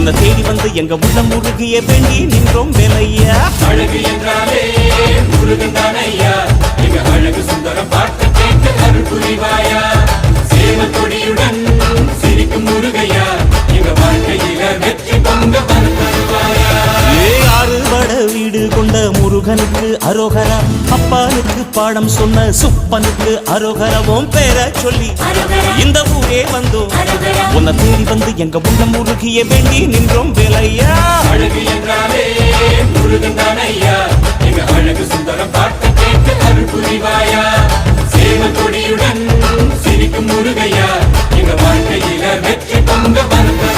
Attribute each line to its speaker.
Speaker 1: உன்னை தேடி வந்து எங்க உள்ளம் முருகிய வேண்டி நின்றோம் வேலையா.
Speaker 2: அழகு என்றாலே முருகன் தானையா, எங்க அழகு சுந்தரம் பார்த்து கேட்டு அருள் புரிவாயா. சேவல் கொடியுடன் சிரிக்கும் முருகையா, எங்க வாழ்க்கையில வெற்றி பொங்க வருவாயா.
Speaker 1: ஆறுபட வீடு கொண்ட முருகனுக்கு அரோகரா, அப்பானுக்கு பாடம் சொன்ன சுப்பனுக்கு அரோகரவும் பேர சொல்லி இந்த ஊரே வந்தோம். உன்னை தேடி வந்து எங்க உள்ளம் முருகிய வேண்டி நின்றோம் வேலையா.
Speaker 2: அழகு என்றாலே முருகன் தானையா, எங்க அழகு சுந்தரம் பார்த்து கேட்டு அருள் புரிவாயா. சேவல் கொடியுடன் சிரிக்கும் முருகையா, எங்க வாழ்க்கையில வெற்றி பொங்க வருவாயா.